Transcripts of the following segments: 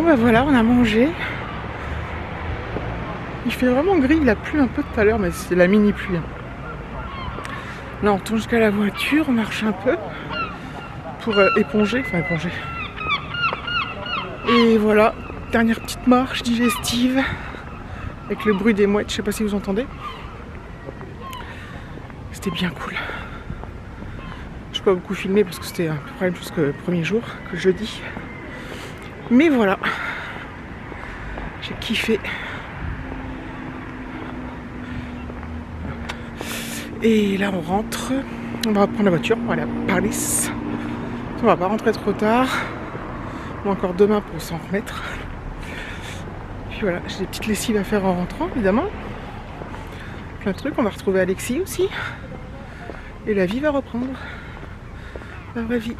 bah voilà, on a mangé. Il fait vraiment gris, il a plu un peu tout à l'heure, mais c'est la mini pluie. Là on retourne jusqu'à la voiture, on marche un peu pour éponger. Et voilà, dernière petite marche digestive avec le bruit des mouettes, je sais pas si vous entendez. C'était bien cool. Je n'ai pas beaucoup filmé parce que c'était à peu près la même chose que le premier jour, que le jeudi. Mais voilà, j'ai kiffé. Et là on rentre, on va reprendre la voiture pour aller à Paris. On va pas rentrer trop tard. On a encore demain pour s'en remettre. Puis voilà, j'ai des petites lessives à faire en rentrant évidemment. Plein de trucs, on va retrouver Alexis aussi. Et la vie va reprendre. La vraie vie.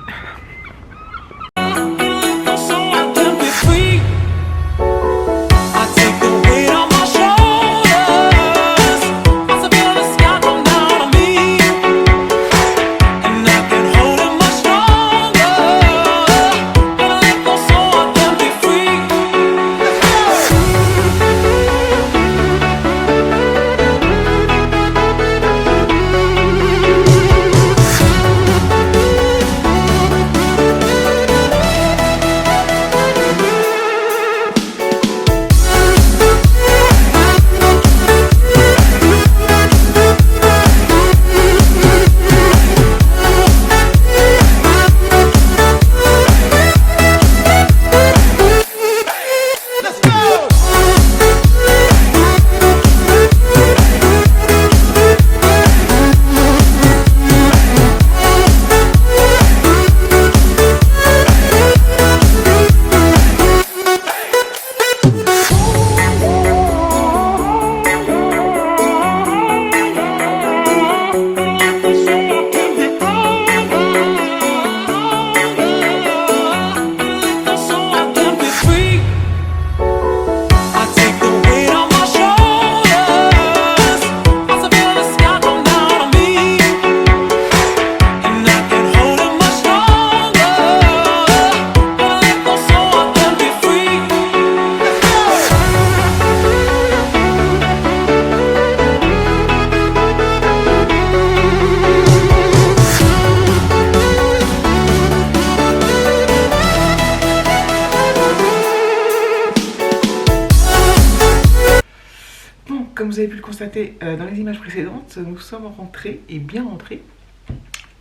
Comme vous avez pu le constater dans les images précédentes, nous sommes rentrés, et bien rentrés,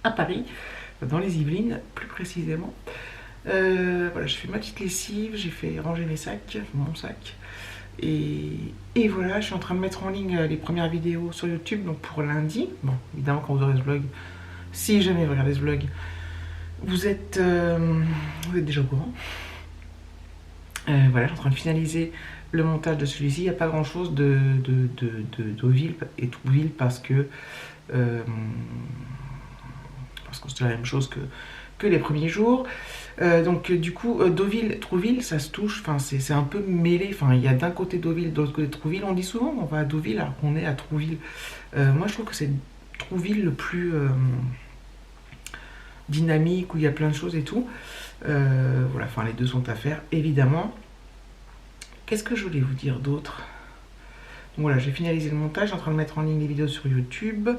à Paris, dans les Yvelines, plus précisément. Voilà, j'ai fait ma petite lessive, j'ai fait ranger mes sacs, mon sac. Et voilà, je suis en train de mettre en ligne les premières vidéos sur YouTube, donc pour lundi. Bon, évidemment, quand vous aurez ce vlog, si jamais vous regardez ce vlog, vous êtes déjà au courant. Voilà, je suis en train de finaliser le montage de celui-ci. Il n'y a pas grand chose de Deauville et Trouville parce que c'est la même chose que les premiers jours. Donc du coup Deauville, Trouville, ça se touche, enfin c'est un peu mêlé, enfin il y a d'un côté Deauville, de l'autre côté Trouville. On dit souvent on va à Deauville alors qu'on est à Trouville. Moi je trouve que c'est Trouville le plus dynamique, où il y a plein de choses et tout. Voilà, enfin les deux sont à faire évidemment. Qu'est-ce que je voulais vous dire d'autre? Donc voilà, j'ai finalisé le montage, je suis en train de mettre en ligne les vidéos sur YouTube,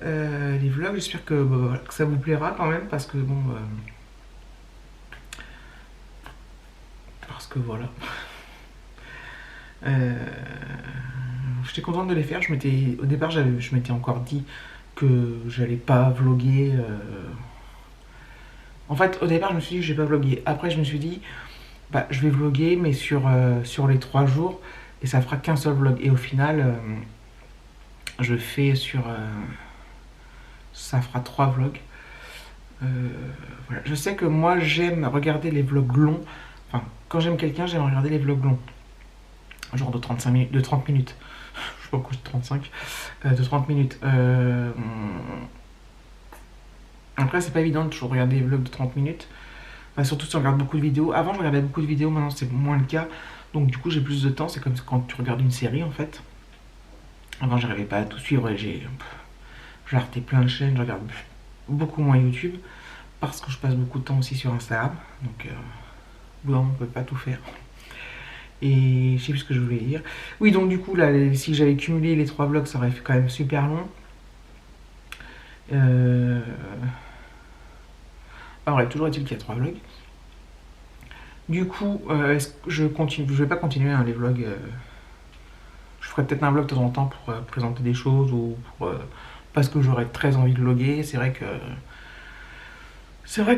les vlogs. J'espère que ça vous plaira quand même, parce que bon, voilà. J'étais contente de les faire. Au départ, je m'étais encore dit que j'allais pas vlogger. En fait, au départ, je me suis dit que je vais pas vlogger. Après, je me suis dit, bah, je vais vlogger, mais sur les 3 jours, et ça fera qu'un seul vlog. Et au final, je fais sur... ça fera 3 vlogs. Voilà. Je sais que moi, j'aime regarder les vlogs longs. Enfin, quand j'aime quelqu'un, j'aime regarder les vlogs longs. Genre de 35 minutes, de 30 minutes. Je sais pas pourquoi je dis 35. De 30 minutes. Après, c'est pas évident de toujours regarder les vlogs de 30 minutes. Enfin, surtout si on regarde beaucoup de vidéos. Avant, je regardais beaucoup de vidéos, maintenant c'est moins le cas. Donc du coup, j'ai plus de temps. C'est comme quand tu regardes une série, en fait. Avant, j'arrivais pas à tout suivre et j'ai raté plein de chaînes. Je regarde beaucoup moins YouTube parce que je passe beaucoup de temps aussi sur Instagram. Donc, au bout d'un moment, on peut pas tout faire. Et je sais plus ce que je voulais dire. Oui, donc du coup, là, si j'avais cumulé les 3 vlogs, ça aurait fait quand même super long. Euh... Ah, ouais, toujours est-il qu'il y a 3 vlogs. Du coup, est-ce que je continue, je vais pas continuer hein, les vlogs. Je ferai peut-être un vlog de temps en temps pour présenter des choses ou pour, parce que j'aurais très envie de vlogger. C'est vrai que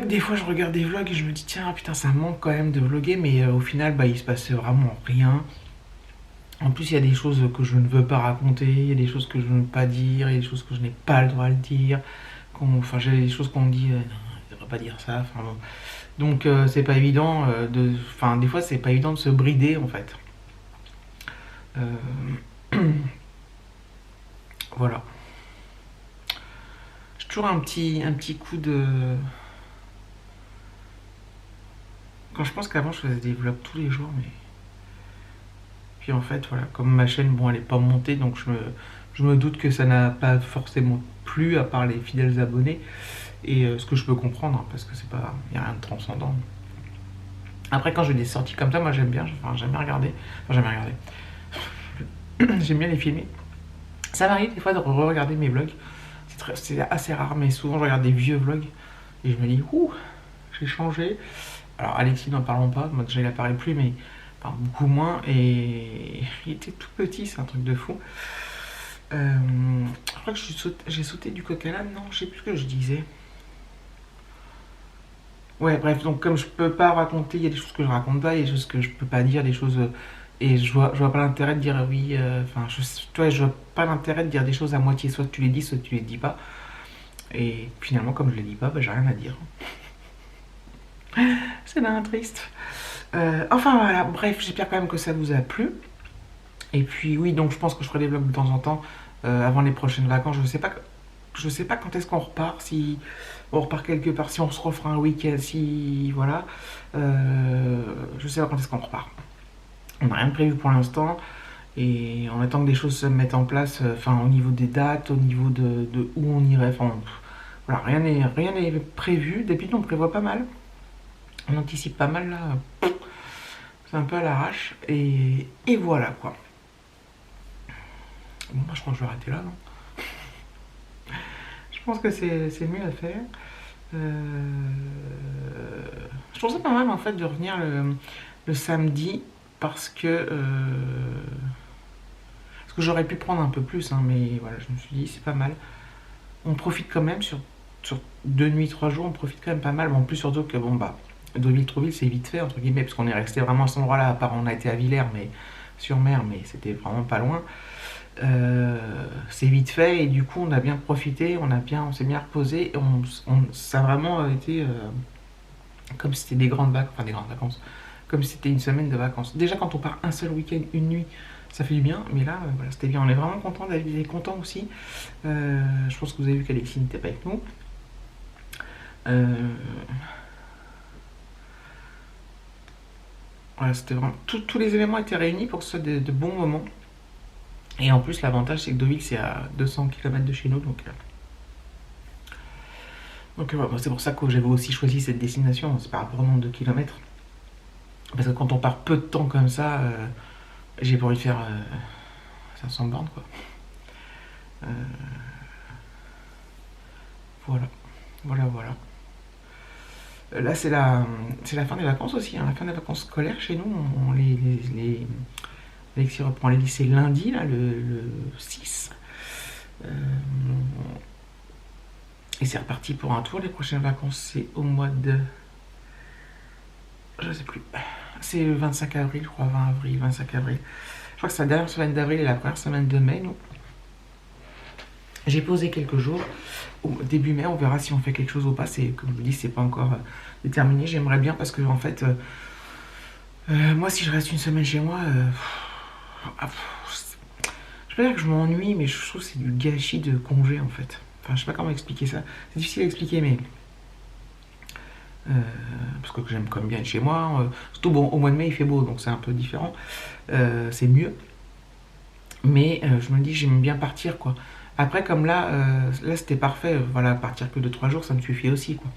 des fois je regarde des vlogs et je me dis tiens putain ça me manque quand même de vlogger mais au final bah il se passe vraiment rien. En plus il y a des choses que je ne veux pas raconter, il y a des choses que je ne veux pas dire, il y a des choses que je n'ai pas le droit de dire. Enfin j'ai des choses qu'on me dit non, je ne devrais pas dire ça. Enfin, bon. Donc c'est pas évident enfin des fois c'est pas évident de se brider en fait. Euh, voilà. J'ai toujours un petit coup de. Quand je pense qu'avant je faisais des vlogs tous les jours, mais. Puis en fait, voilà, comme ma chaîne, bon, elle est pas montée, donc je me doute que ça n'a pas forcément plu à part les fidèles abonnés. Et ce que je peux comprendre, hein, parce que c'est pas. Il n'y a rien de transcendant. Après, quand j'ai des sorties comme ça, moi j'aime bien, enfin, j'aime bien regarder. Enfin, j'aime bien regarder. J'aime bien les filmer. Ça m'arrive des fois de re-regarder mes vlogs. C'est assez rare, mais souvent je regarde des vieux vlogs et je me dis, ouh, j'ai changé. Alors Alexis, n'en parlons pas, moi déjà il apparaît plus, mais enfin, beaucoup moins. Et il était tout petit, c'est un truc de fou. Je crois que j'ai sauté du coq à l'âne, non, je sais plus ce que je disais. Ouais, bref, donc comme je peux pas raconter, il y a des choses que je raconte pas, il y a des choses que je peux pas dire, des choses. Et je vois pas l'intérêt de dire oui. Enfin, toi, je vois pas l'intérêt de dire des choses à moitié, soit tu les dis, soit tu les dis pas. Et finalement, comme je les dis pas, bah, j'ai rien à dire. C'est d'un triste. Enfin voilà, bref, j'espère quand même que ça vous a plu. Et puis oui, donc je pense que je ferai des vlogs de temps en temps avant les prochaines vacances. Je sais pas quand est-ce qu'on repart, si on repart quelque part, si on se refera un week-end, si voilà. Je sais pas quand est-ce qu'on repart. On n'a rien de prévu pour l'instant. Et en attendant que des choses se mettent en place, enfin au niveau des dates, au niveau de où on irait, enfin voilà, rien n'est prévu. D'habitude on prévoit pas mal, on anticipe pas mal là, c'est un peu à l'arrache et voilà quoi. Bon bah je crois que je vais arrêter là, non? Je pense que c'est mieux à faire. Je trouve ça pas mal en fait de revenir le samedi parce que j'aurais pu prendre un peu plus, hein, mais voilà, je me suis dit c'est pas mal. On profite quand même sur 2 nuits, 3 jours, on profite quand même pas mal. Bon, en plus surtout que bon bah Deauville-Trouville c'est vite fait entre guillemets parce qu'on est resté vraiment à cet endroit-là. À part on a été à Villers mais sur mer, mais c'était vraiment pas loin. C'est vite fait et du coup on a bien profité, on s'est bien reposé. Et ça a vraiment été comme si c'était des grandes vacances, enfin des grandes vacances, comme si c'était une semaine de vacances. Déjà quand on part un seul week-end, une nuit, ça fait du bien, mais là voilà, c'était bien. On est vraiment content, David est content aussi. Je pense que vous avez vu qu'Alexis n'était pas avec nous. Euh, voilà, c'était vraiment tous les éléments étaient réunis pour que ce soit de bons moments. Et en plus, l'avantage, c'est que Deauville, c'est à 200 km de chez nous. Donc voilà, c'est pour ça que j'avais aussi choisi cette destination. C'est par rapport au nombre de kilomètres. Parce que quand on part peu de temps comme ça, j'ai pas envie de faire 500 bornes, quoi. Euh, voilà. Voilà, voilà. Là, c'est la fin des vacances aussi, hein, la fin des vacances scolaires chez nous. Alexis reprend les lycées lundi, là, le 6. Euh, et c'est reparti pour un tour. Les prochaines vacances, c'est au mois de. Je sais plus. C'est le 25 avril, je crois, 20 avril, 25 avril. Je crois que c'est la dernière semaine d'avril et la première semaine de mai, nous. J'ai posé quelques jours. Au début mai, on verra si on fait quelque chose ou pas. Comme je vous dis, c'est pas encore déterminé. J'aimerais bien parce que, en fait, moi, si je reste une semaine chez moi, je peux dire que je m'ennuie, mais je trouve que c'est du gâchis de congé, en fait. Enfin, je sais pas comment expliquer ça. C'est difficile à expliquer, mais. Parce que j'aime quand même bien être chez moi. Surtout, bon, au mois de mai, il fait beau, donc c'est un peu différent. C'est mieux. Mais je me dis, j'aime bien partir, quoi. Après, comme là c'était parfait. Voilà, partir que de 3 jours, ça me suffit aussi, quoi.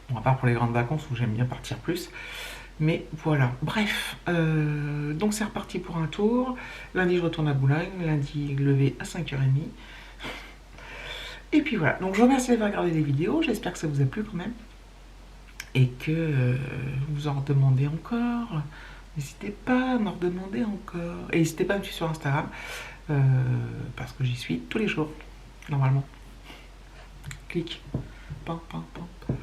Bon, à part pour les grandes vacances où j'aime bien partir plus. Mais voilà, bref, donc c'est reparti pour un tour. Lundi, je retourne à Boulogne. Lundi, levé à 5h30. Et puis voilà, donc je vous remercie d'avoir regardé les vidéos. J'espère que ça vous a plu quand même. Et que vous en redemandez encore. N'hésitez pas à m'en redemander encore. Et n'hésitez pas à me suivre sur Instagram. Parce que j'y suis tous les jours, normalement. Clique. Pam, pam, pam.